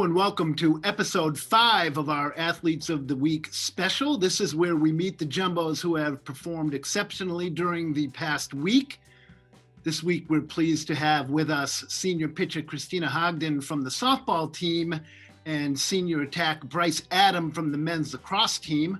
and welcome to episode 5 of our Athletes of the Week special. This is where we meet the Jumbos who have performed exceptionally during the past week. This week, we're pleased to have with us senior pitcher Kristina Haghdan from the softball team and senior attack Bryce Adam from the men's lacrosse team.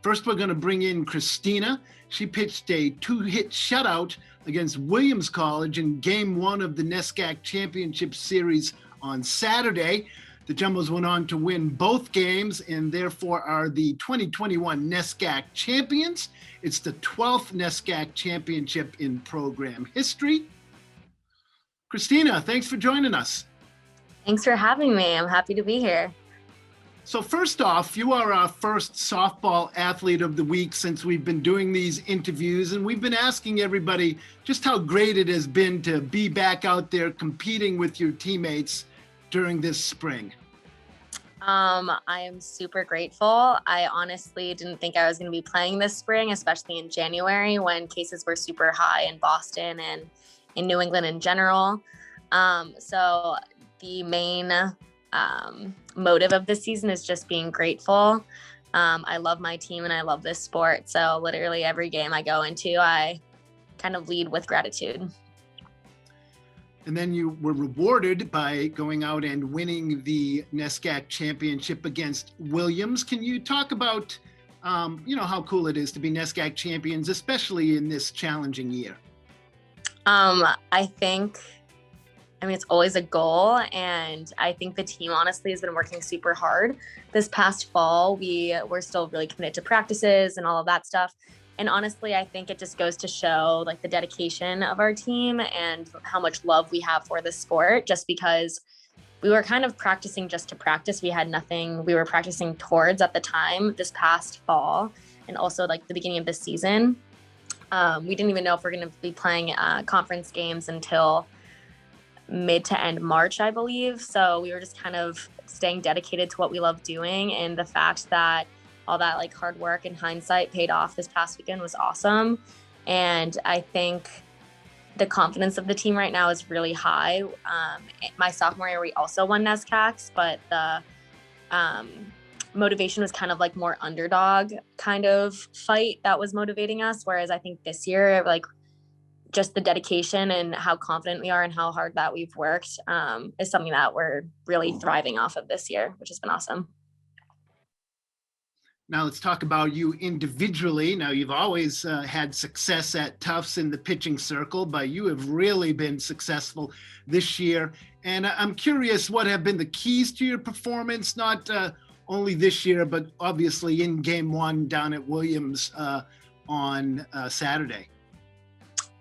First, we're going to bring in Kristina. She pitched a 2-hit shutout against Williams College in Game 1 of the NESCAC Championship Series on Saturday. The Jumbos went on to win both games and therefore are the 2021 NESCAC champions. It's the 12th NESCAC championship in program history. Kristina, thanks for joining us. Thanks for having me. I'm happy to be here. So first off, you are our first softball athlete of the week since we've been doing these interviews, and we've been asking everybody just how great it has been to be back out there competing with your teammates during this spring. I am super grateful. I honestly didn't think I was going to be playing this spring, especially in January when cases were super high in Boston and in New England in general. So the main motive of this season is just being grateful. I love my team and I love this sport. So literally every game I go into, I kind of lead with gratitude. And then you were rewarded by going out and winning the NESCAC championship against Williams. Can you talk about, how cool it is to be NESCAC champions, especially in this challenging year? It's always a goal, and I think the team honestly has been working super hard. This past fall, we were still really committed to practices and all of that stuff. And honestly, I think it just goes to show like the dedication of our team and how much love we have for the sport, just because we were kind of practicing just to practice. We had nothing we were practicing towards at the time this past fall and also like the beginning of this season. We didn't even know if we're going to be playing conference games until mid to end March, I believe. So we were just kind of staying dedicated to what we love doing. And the fact that all that like hard work and hindsight paid off this past weekend was awesome. And I think the confidence of the team right now is really high. My sophomore year, we also won NESCACs, but the motivation was kind of like more underdog kind of fight that was motivating us. Whereas I think this year, like just the dedication and how confident we are and how hard that we've worked is something that we're really thriving off of this year, which has been awesome. Now let's talk about you individually. Now you've always had success at Tufts in the pitching circle, but you have really been successful this year. And I'm curious what have been the keys to your performance, not only this year, but obviously in Game 1 down at Williams on Saturday.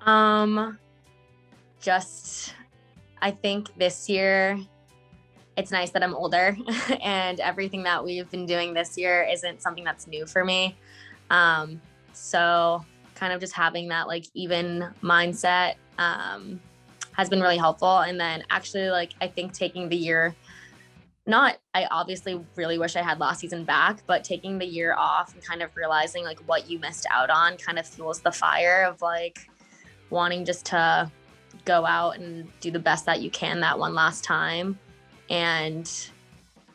I think this year it's nice that I'm older and everything that we've been doing this year isn't something that's new for me. So kind of just having that like even mindset has been really helpful. And then actually like I think taking the year, I obviously really wish I had last season back, but taking the year off and kind of realizing like what you missed out on kind of fuels the fire of like wanting just to go out and do the best that you can that one last time. And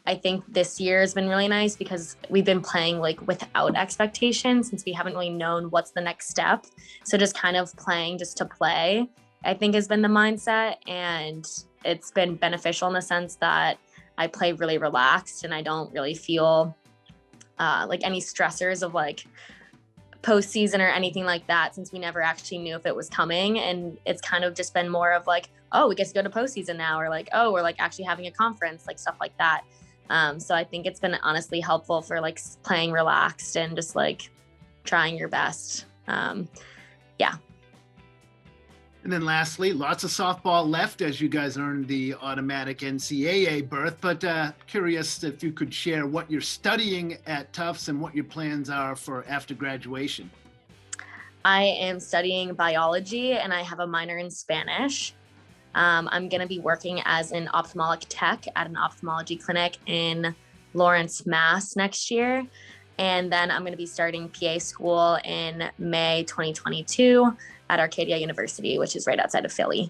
I think this year has been really nice because we've been playing like without expectations since we haven't really known what's the next step. So just kind of playing just to play, I think has been the mindset. And it's been beneficial in the sense that I play really relaxed and I don't really feel like any stressors of like postseason or anything like that, since we never actually knew if it was coming. And it's kind of just been more of like, oh, we get to go to postseason now, or like, oh, we're like actually having a conference, like stuff like that. So I think it's been honestly helpful for like playing relaxed and just like trying your best. Yeah. And then lastly, lots of softball left as you guys earned the automatic NCAA berth, but curious if you could share what you're studying at Tufts and what your plans are for after graduation. I am studying biology and I have a minor in Spanish. I'm going to be working as an ophthalmologic tech at an ophthalmology clinic in Lawrence, Mass next year. And then I'm going to be starting PA school in May 2022 at Arcadia University, which is right outside of Philly.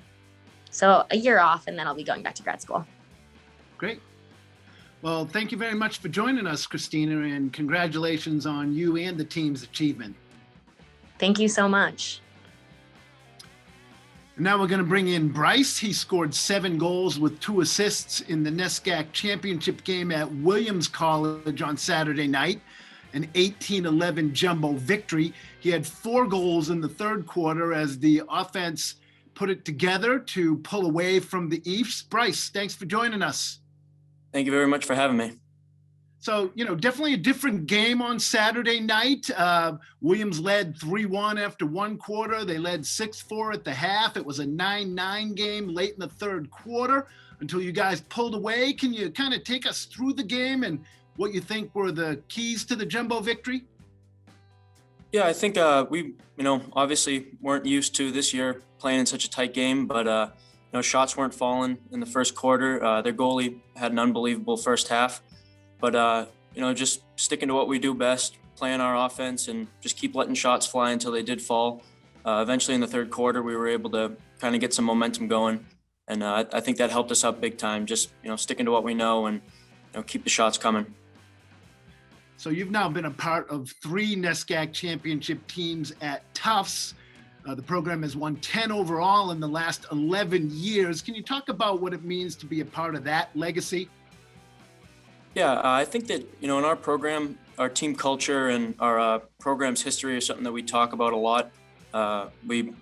So a year off, and then I'll be going back to grad school. Great. Well, thank you very much for joining us, Kristina, and congratulations on you and the team's achievement. Thank you so much. Now we're going to bring in Bryce. He scored 7 goals with 2 assists in the NESCAC championship game at Williams College on Saturday night, an 18-11 jumbo victory. He had 4 goals in the third quarter as the offense put it together to pull away from the Eafs. Bryce, thanks for joining us. Thank you very much for having me. So, definitely a different game on Saturday night. Williams led 3-1 after 1 quarter. They led 6-4 at the half. It was a 9-9 game late in the third quarter until you guys pulled away. Can you kind of take us through the game and what you think were the keys to the jumbo victory? Yeah, I think we, obviously weren't used to this year playing in such a tight game, but, shots weren't falling in the first quarter. Their goalie had an unbelievable first half. But, just sticking to what we do best, playing our offense and just keep letting shots fly until they did fall. Eventually in the third quarter, we were able to kind of get some momentum going. And I think that helped us out big time, just, sticking to what we know and, keep the shots coming. So you've now been a part of 3 NESCAC championship teams at Tufts. The program has won 10 overall in the last 11 years. Can you talk about what it means to be a part of that legacy? Yeah, I think that, in our program, our team culture and our program's history is something that we talk about a lot. We,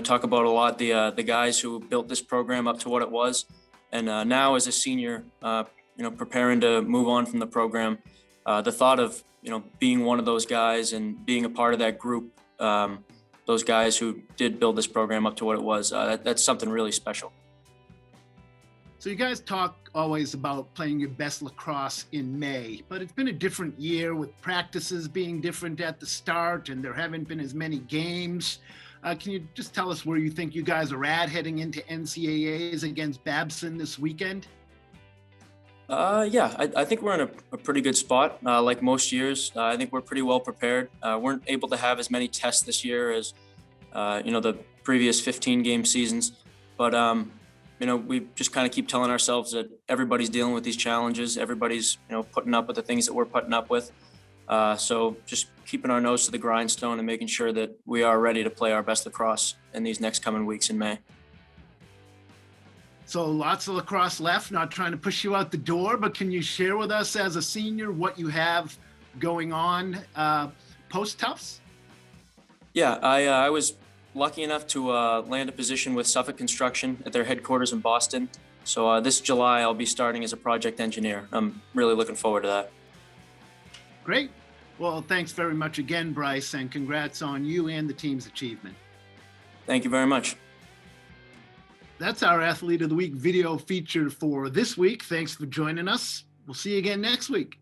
talk about a lot the guys who built this program up to what it was. And now as a senior, preparing to move on from the program, the thought of, being one of those guys and being a part of that group, those guys who did build this program up to what it was, that's something really special. So you guys talk always about playing your best lacrosse in May, but it's been a different year with practices being different at the start and there haven't been as many games. Can you just tell us where you think you guys are at heading into NCAAs against Babson this weekend? Yeah, I think we're in a pretty good spot. Like most years, I think we're pretty well prepared. Weren't able to have as many tests this year as, the previous 15-game seasons, but we just kind of keep telling ourselves that everybody's dealing with these challenges. Everybody's, putting up with the things that we're putting up with. So just keeping our nose to the grindstone and making sure that we are ready to play our best lacrosse in these next coming weeks in May. So lots of lacrosse left, not trying to push you out the door, but can you share with us as a senior what you have going on post-Tufts? Yeah, I was lucky enough to land a position with Suffolk Construction at their headquarters in Boston. So this July, I'll be starting as a project engineer. I'm really looking forward to that. Great. Well, thanks very much again, Bryce, and congrats on you and the team's achievement. Thank you very much. That's our Athlete of the Week video feature for this week. Thanks for joining us. We'll see you again next week.